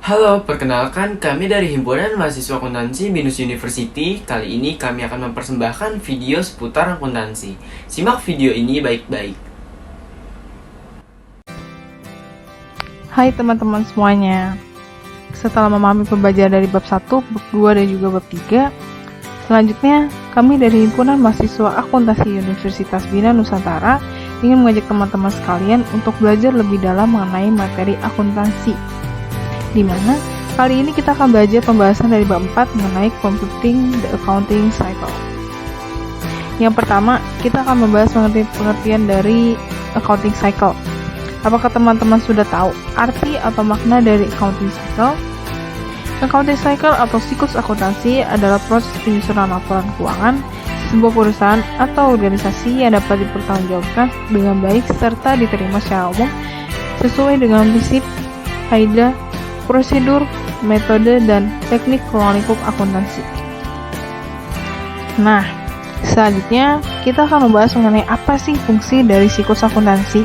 Halo, perkenalkan kami dari Himpunan Mahasiswa Akuntansi BINUS University. Kali ini kami akan mempersembahkan video seputar akuntansi. Simak video ini baik-baik. Hai teman-teman semuanya. Setelah memahami pembelajaran dari bab 1, bab 2, dan juga bab 3, selanjutnya kami dari Himpunan Mahasiswa Akuntansi Universitas Bina Nusantara ingin mengajak teman-teman sekalian untuk belajar lebih dalam mengenai materi akuntansi, di mana kali ini kita akan belajar pembahasan dari bab 4 mengenai Completing the Accounting Cycle. Yang pertama, kita akan membahas mengenai pengertian dari accounting cycle. Apakah teman-teman sudah tahu arti atau makna dari accounting cycle? Accounting cycle atau siklus akuntansi adalah proses penyusunan laporan keuangan sebuah perusahaan atau organisasi yang dapat dipertanggungjawabkan dengan baik serta diterima secara umum sesuai dengan prinsip, kaidah, prosedur, metode, dan teknik ruang lingkup akuntansi. Nah, selanjutnya kita akan membahas mengenai apa sih fungsi dari siklus akuntansi.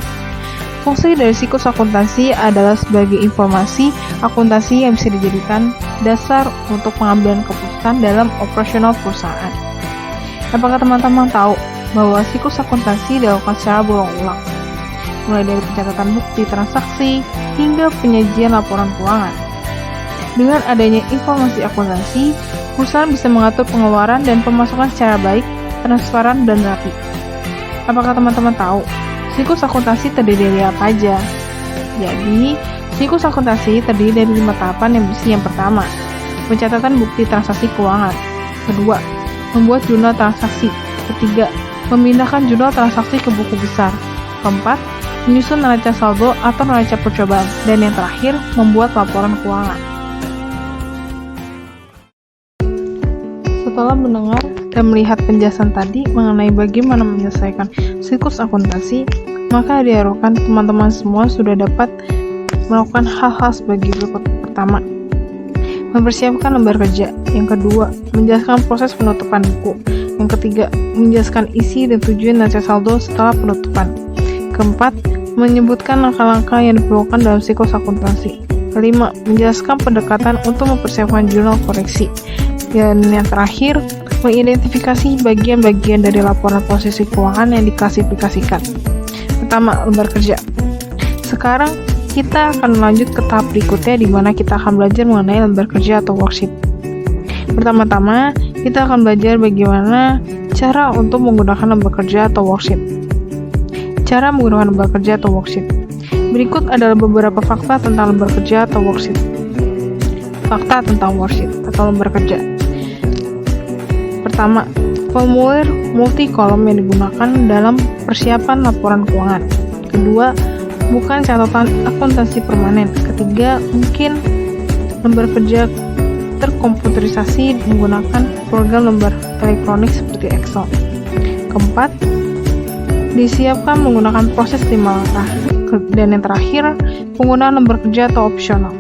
Fungsi dari siklus akuntansi adalah sebagai informasi akuntansi yang bisa dijadikan dasar untuk pengambilan keputusan dalam operasional perusahaan. Apakah teman-teman tahu bahwa siklus akuntansi dilakukan secara berulang-ulang, mulai dari pencatatan bukti transaksi hingga penyajian laporan keuangan? Dengan adanya informasi akuntansi, perusahaan bisa mengatur pengeluaran dan pemasukan secara baik, transparan, dan rapi. Apakah teman-teman tahu siklus akuntansi terdiri dari apa aja? Jadi, siklus akuntansi terdiri dari 5 tahapan yang berisi. Yang pertama, pencatatan bukti transaksi keuangan. Kedua, membuat jurnal transaksi. Ketiga, memindahkan jurnal transaksi ke buku besar. Keempat, menyusun neraca saldo atau neraca percobaan. Dan yang terakhir, membuat laporan keuangan. Setelah mendengar dan melihat penjelasan tadi mengenai bagaimana menyelesaikan siklus akuntansi, maka diharapkan teman-teman semua sudah dapat melakukan hal-hal sebagai berikut. Pertama, mempersiapkan lembar kerja. Yang kedua, menjelaskan proses penutupan buku. Yang ketiga, menjelaskan isi dan tujuan neraca saldo setelah penutupan. Keempat, menyebutkan langkah-langkah yang diperlukan dalam siklus akuntansi. Kelima, menjelaskan pendekatan untuk mempersiapkan jurnal koreksi. Dan yang terakhir, mengidentifikasi bagian-bagian dari laporan posisi keuangan yang diklasifikasikan. Pertama, lembar kerja. Sekarang kita akan lanjut ke tahap berikutnya, di mana kita akan belajar mengenai lembar kerja atau worksheet. Pertama-tama, kita akan belajar bagaimana cara untuk menggunakan lembar kerja atau worksheet. Cara menggunakan lembar kerja atau worksheet. Berikut adalah beberapa fakta tentang lembar kerja atau worksheet. Fakta tentang worksheet atau lembar kerja. Pertama, formulir multi-kolom yang digunakan dalam persiapan laporan keuangan. Kedua, bukan catatan akuntansi permanen. Ketiga, mungkin lembar kerja terkomputerisasi menggunakan program lembar elektronik seperti Excel. Keempat, disiapkan menggunakan proses 5 langkah. Dan yang terakhir, penggunaan lembar kerja atau opsional.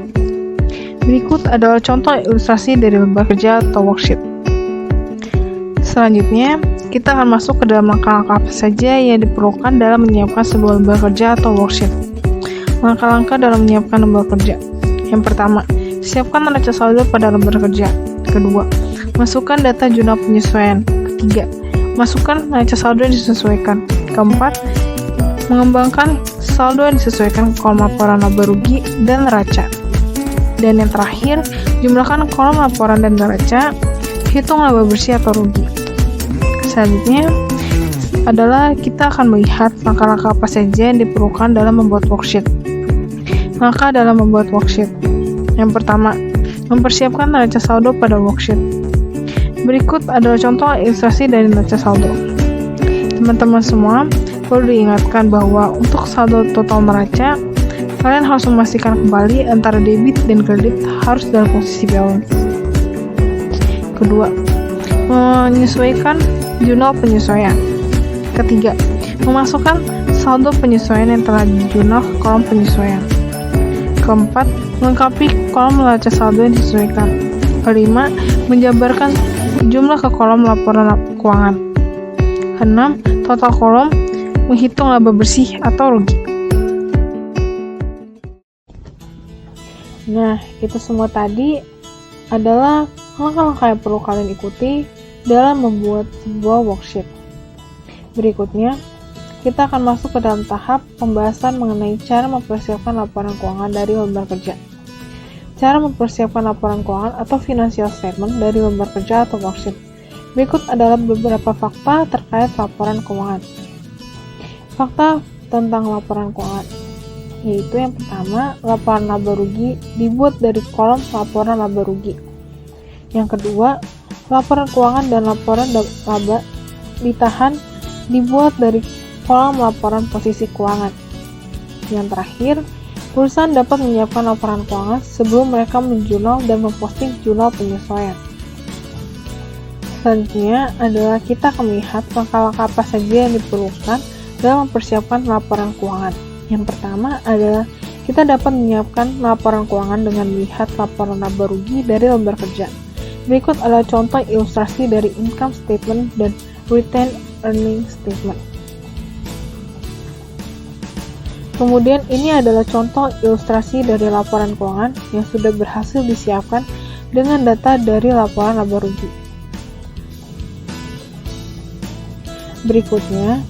Berikut adalah contoh ilustrasi dari lembar kerja atau worksheet. Selanjutnya, kita akan masuk ke dalam langkah-langkah apa saja yang diperlukan dalam menyiapkan sebuah lembar kerja atau worksheet. Langkah-langkah dalam menyiapkan lembar kerja. Yang pertama, siapkan neraca saldo pada lembar kerja. Kedua, masukkan data jurnal penyesuaian. Ketiga, masukkan neraca saldo yang disesuaikan. Keempat, mengembangkan saldo yang disesuaikan ke kolom laporan laba rugi dan neraca. Dan yang terakhir, jumlahkan kolom laporan dan neraca, hitung laba bersih atau rugi. Selanjutnya adalah kita akan melihat langkah-langkah apa saja yang diperlukan dalam membuat worksheet. Langkah dalam membuat worksheet. Yang pertama, mempersiapkan neraca saldo pada worksheet. Berikut adalah contoh ilustrasi dari neraca saldo. Teman-teman semua perlu diingatkan bahwa untuk saldo total neraca, kalian harus memastikan kembali antara debit dan kredit harus dalam posisi balance. Kedua, menyesuaikan jurnal penyesuaian. Ketiga, memasukkan saldo penyesuaian yang telah di jurnal ke kolom penyesuaian. Keempat, melengkapi kolom neraca saldo yang disesuaikan. Kelima, menjabarkan jumlah ke kolom laporan keuangan. Keenam, total kolom, menghitung laba bersih atau rugi. Nah, itu semua tadi adalah langkah-langkah yang perlu kalian ikuti dalam membuat sebuah worksheet. Berikutnya, kita akan masuk ke dalam tahap pembahasan mengenai cara mempersiapkan laporan keuangan dari lembar kerja. Cara mempersiapkan laporan keuangan atau financial statement dari lembar kerja atau worksheet. Berikut adalah beberapa fakta terkait laporan keuangan. Fakta tentang laporan keuangan, yaitu yang pertama, laporan laba rugi dibuat dari kolom laporan laba rugi. Yang kedua, laporan keuangan dan laporan laba ditahan dibuat dari kolom laporan posisi keuangan. Yang terakhir, perusahaan dapat menyiapkan laporan keuangan sebelum mereka menjurnal dan memposting jurnal penyesuaian. Selanjutnya adalah kita akan melihat langkah-langkah apa saja yang diperlukan dalam mempersiapkan laporan keuangan. Yang pertama adalah kita dapat menyiapkan laporan keuangan dengan melihat laporan laba rugi dari lembar kerja. Berikut adalah contoh ilustrasi dari income statement dan retained earnings statement. Kemudian ini adalah contoh ilustrasi dari laporan keuangan yang sudah berhasil disiapkan dengan data dari laporan laba rugi. Berikutnya,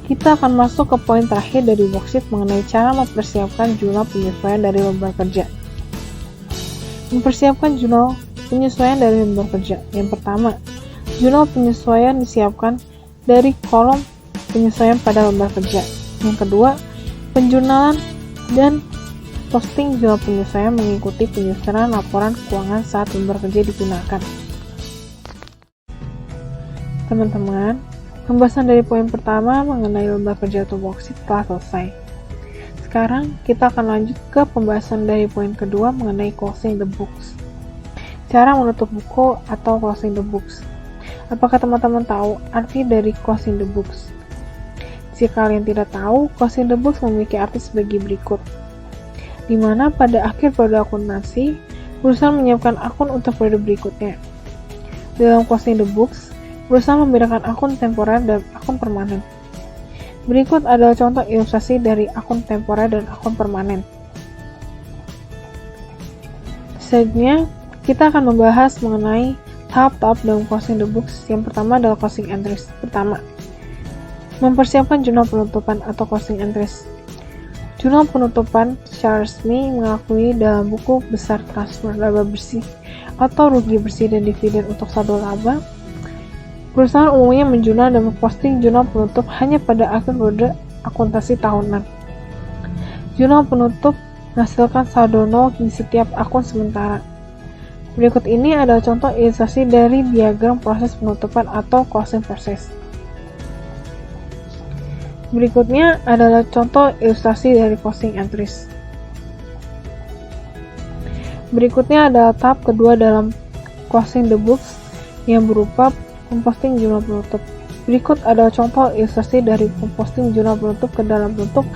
kita akan masuk ke poin terakhir dari worksheet mengenai cara mempersiapkan jurnal penyesuaian dari lembar kerja. Mempersiapkan jurnal penyesuaian dari lembar kerja. Yang pertama, jurnal penyesuaian disiapkan dari kolom penyesuaian pada lembar kerja. Yang kedua, penjurnalan dan posting jurnal penyesuaian mengikuti penyusunan laporan keuangan saat lembar kerja digunakan. Teman-teman, pembahasan dari poin pertama mengenai lembar kerja atau worksheet telah selesai. Sekarang kita akan lanjut ke pembahasan dari poin kedua mengenai closing the books. Cara menutup buku atau closing the books. Apakah teman-teman tahu arti dari closing the books? Jika kalian tidak tahu, closing the books memiliki arti sebagai berikut, di mana pada akhir periode akuntansi, perusahaan menyiapkan akun untuk periode berikutnya. Dalam closing the books, perusahaan membedakan akun temporer dan akun permanen. Berikut adalah contoh ilustrasi dari akun temporer dan akun permanen. Selanjutnya, kita akan membahas mengenai tahap-tahap dalam closing the books. Yang pertama adalah closing entries. Pertama, mempersiapkan jurnal penutupan atau closing entries. Jurnal penutupan secara resmi mengakui dalam buku besar transfer laba bersih atau rugi bersih dan dividen untuk saldo laba. Perusahaan umumnya menjurnal dan memposting jurnal penutup hanya pada akhir periode akuntansi tahunan. Jurnal penutup menghasilkan saldo nol di setiap akun sementara. Berikut ini adalah contoh ilustrasi dari diagram proses penutupan atau closing process. Berikutnya adalah contoh ilustrasi dari closing entries. Berikutnya adalah tahap kedua dalam closing the books yang berupa memposting jurnal penutup. Berikut adalah contoh ilustrasi dari memposting jurnal penutup ke dalam bentuk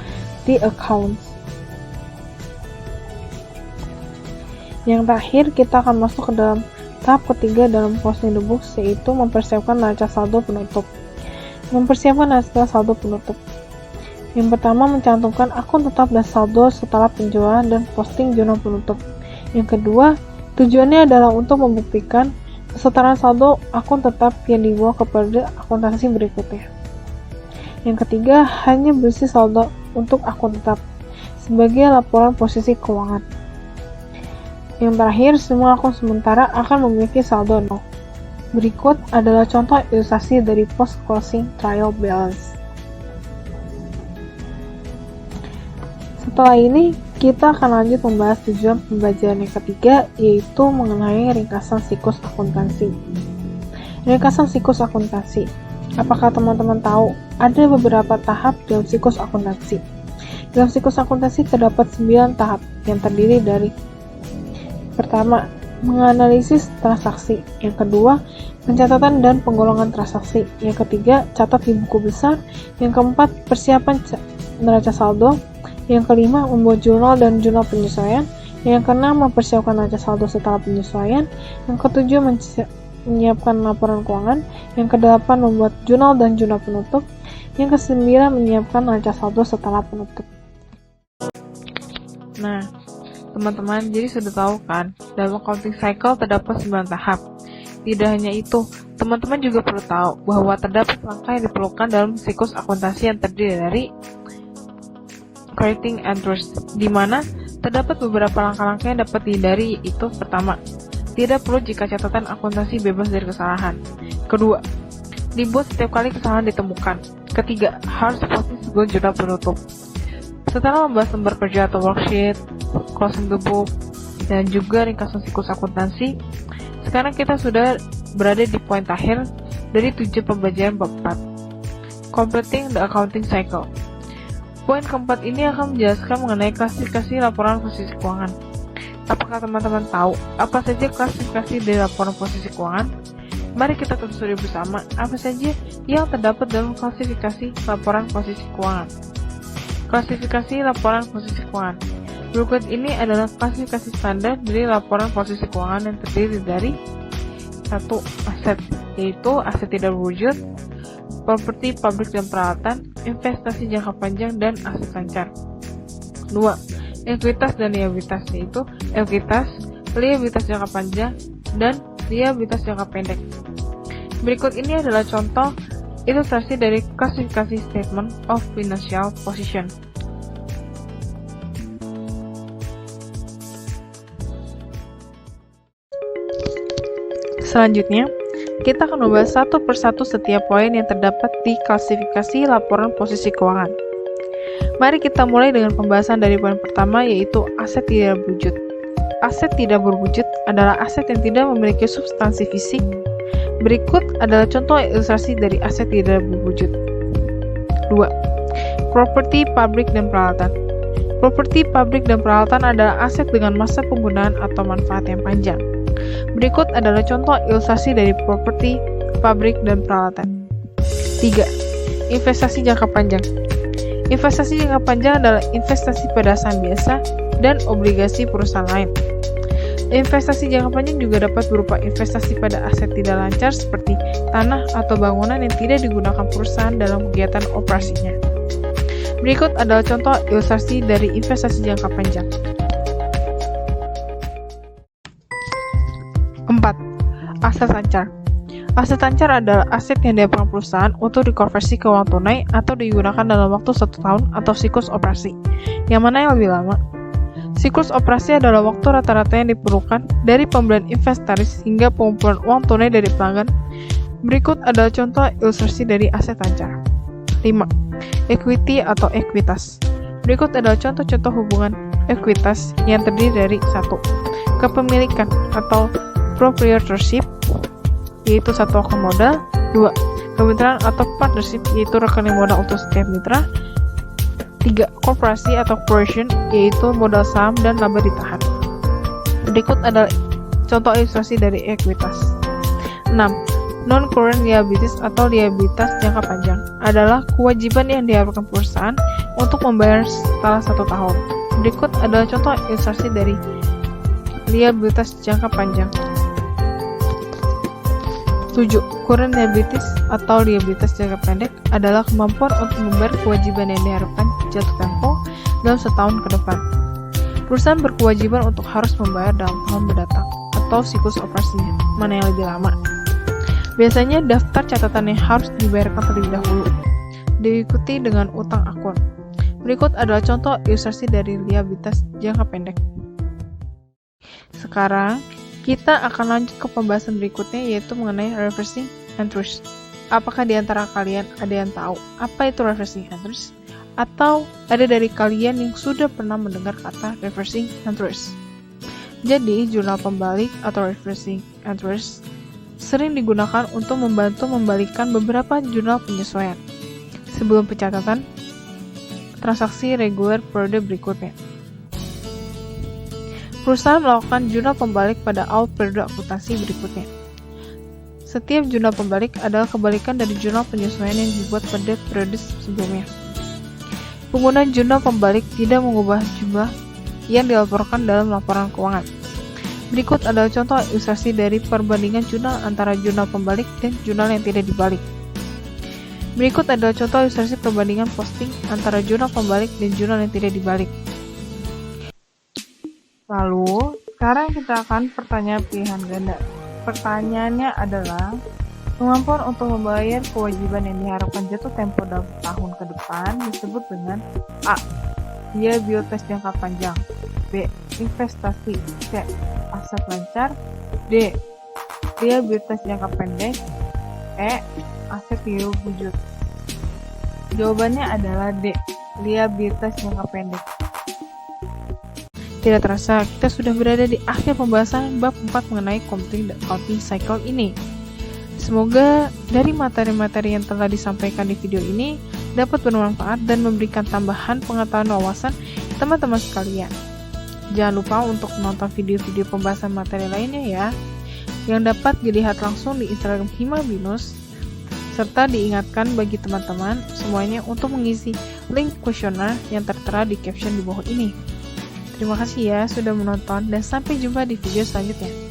the accounts. Yang terakhir, kita akan masuk ke dalam tahap ketiga dalam closing the books, yaitu mempersiapkan neraca saldo penutup. Mempersiapkan neraca saldo penutup. Yang pertama, mencantumkan akun tetap dan saldo setelah penjualan dan posting jurnal penutup. Yang kedua, tujuannya adalah untuk membuktikan kesetaraan saldo akun tetap yang dibawa ke periode akuntansi berikutnya. Yang ketiga, hanya berisi saldo untuk akun tetap sebagai laporan posisi keuangan. Yang terakhir, semua akun sementara akan memiliki saldo nol. Berikut adalah contoh ilustrasi dari post-closing trial balance. Setelah ini, kita akan lanjut membahas tujuan pembelajaran yang ketiga, yaitu mengenai ringkasan siklus akuntansi. Ringkasan siklus akuntansi. Apakah teman-teman tahu ada beberapa tahap dalam siklus akuntansi? Dalam siklus akuntansi terdapat 9 tahap yang terdiri dari: pertama, menganalisis transaksi. Yang kedua, pencatatan dan penggolongan transaksi. Yang ketiga, catat di buku besar. Yang keempat, persiapan neraca saldo. Yang kelima, membuat jurnal dan jurnal penyesuaian. Yang keenam, mempersiapkan neraca saldo setelah penyesuaian. Yang ketujuh, menyiapkan laporan keuangan. Yang kedelapan, membuat jurnal dan jurnal penutup. Yang kesembilan, menyiapkan neraca saldo setelah penutup. Nah, Teman-teman, jadi sudah tahu kan, dalam accounting cycle terdapat 9 tahap. Tidak hanya itu, teman-teman juga perlu tahu bahwa terdapat langkah yang diperlukan dalam siklus akuntansi yang terdiri dari creating entries, di mana terdapat beberapa langkah-langkah yang dapat dihindari, yaitu pertama, tidak perlu jika catatan akuntansi bebas dari kesalahan. Kedua, dibuat setiap kali kesalahan ditemukan. Ketiga, harus posting sebelum jurnal penutup. Setelah membahas lembar kerja atau worksheet, closing the book, dan juga ringkasan siklus akuntansi, sekarang kita sudah berada di poin akhir dari 7 pembelajaran bab 4, completing the accounting cycle. Poin keempat ini akan menjelaskan mengenai klasifikasi laporan posisi keuangan. Apakah teman-teman tahu apa saja klasifikasi dari laporan posisi keuangan? Mari kita telusuri bersama apa saja yang terdapat dalam klasifikasi laporan posisi keuangan. Klasifikasi laporan posisi keuangan. Berikut ini adalah klasifikasi standar dari laporan posisi keuangan yang terdiri dari 1. Aset, yaitu aset tidak berwujud, properti, pabrik dan peralatan, investasi jangka panjang, dan aset lancar. 2. Ekuitas dan liabilitas, yaitu ekuitas, liabilitas jangka panjang, dan liabilitas jangka pendek. Berikut ini adalah contoh ilustrasi dari klasifikasi statement of financial position. Selanjutnya, kita akan membahas satu persatu setiap poin yang terdapat di klasifikasi laporan posisi keuangan. Mari kita mulai dengan pembahasan dari poin pertama, yaitu aset tidak berwujud. Aset tidak berwujud adalah aset yang tidak memiliki substansi fisik. Berikut adalah contoh ilustrasi dari aset tidak berwujud. 2. Properti, pabrik, dan peralatan. Properti, pabrik, dan peralatan adalah aset dengan masa penggunaan atau manfaat yang panjang. Berikut adalah contoh ilustrasi dari properti, pabrik, dan peralatan. 3. Investasi jangka panjang. Investasi jangka panjang adalah investasi pada saham biasa dan obligasi perusahaan lain. Investasi jangka panjang juga dapat berupa investasi pada aset tidak lancar seperti tanah atau bangunan yang tidak digunakan perusahaan dalam kegiatan operasinya. Berikut adalah contoh ilustrasi dari investasi jangka panjang. 4. Aset lancar. Aset lancar adalah aset yang didapatkan perusahaan untuk dikonversi ke uang tunai atau digunakan dalam waktu 1 tahun atau siklus operasi. Yang mana yang lebih lama? Siklus operasi adalah waktu rata-rata yang diperlukan dari pembelian inventaris hingga pengumpulan uang tunai dari pelanggan. Berikut adalah contoh ilustrasi dari aset lancar. 5. Equity atau ekuitas. Berikut adalah contoh-contoh hubungan ekuitas yang terdiri dari 1. Kepemilikan atau proprietorship, yaitu satu akun modal. 2. Kemitraan atau partnership, yaitu rekening modal untuk setiap mitra. 3. Korporasi atau corporation, yaitu modal saham dan laba ditahan. Berikut adalah contoh ilustrasi dari ekuitas. 6. Non-current liabilities atau liabilitas jangka panjang adalah kewajiban yang dihapuskan perusahaan untuk membayar setelah 1 tahun. Berikut adalah contoh ilustrasi dari liabilitas jangka panjang. 7. Current liabilities atau liabilitas jangka pendek adalah kemampuan untuk membayar kewajiban yang diharapkan jatuh tempo dalam setahun ke depan. Perusahaan berkewajiban untuk harus membayar dalam tahun mendatang atau siklus operasinya, mana yang lebih lama. Biasanya daftar catatan yang harus dibayarkan terlebih dahulu, diikuti dengan utang akun. Berikut adalah contoh ilustrasi dari liabilitas jangka pendek. Sekarang, kita akan lanjut ke pembahasan berikutnya, yaitu mengenai reversing entries. Apakah di antara kalian ada yang tahu apa itu reversing entries? Atau ada dari kalian yang sudah pernah mendengar kata reversing entries? Jadi, jurnal pembalik atau reversing entries sering digunakan untuk membantu membalikkan beberapa jurnal penyesuaian sebelum pencatatan transaksi reguler periode berikutnya. Perusahaan melakukan jurnal pembalik pada awal periode akuntansi berikutnya. Setiap jurnal pembalik adalah kebalikan dari jurnal penyesuaian yang dibuat pada periode sebelumnya. Penggunaan jurnal pembalik tidak mengubah jumlah yang dilaporkan dalam laporan keuangan. Berikut adalah contoh ilustrasi dari perbandingan jurnal antara jurnal pembalik dan jurnal yang tidak dibalik. Berikut adalah contoh ilustrasi perbandingan posting antara jurnal pembalik dan jurnal yang tidak dibalik. Lalu, sekarang kita akan pertanyaan pilihan ganda. Pertanyaannya adalah, kemampuan untuk membayar kewajiban yang diharapkan jatuh tempo dalam tahun ke depan disebut dengan A. Biaya biotes jangka panjang, B. Investasi, C. Aset lancar, D. Biaya biotes jangka pendek, E. Aset biaya wujud. Jawabannya adalah D. Liabilitas jangka pendek. Tidak terasa, kita sudah berada di akhir pembahasan bab 4 mengenai accounting cycle ini. Semoga dari materi-materi yang telah disampaikan di video ini dapat bermanfaat dan memberikan tambahan pengetahuan wawasan teman-teman sekalian. Jangan lupa untuk menonton video-video pembahasan materi lainnya ya, yang dapat dilihat langsung di Instagram Himabinus, serta diingatkan bagi teman-teman semuanya untuk mengisi link kuesioner yang tertera di caption di bawah ini. Terima kasih ya sudah menonton dan sampai jumpa di video selanjutnya.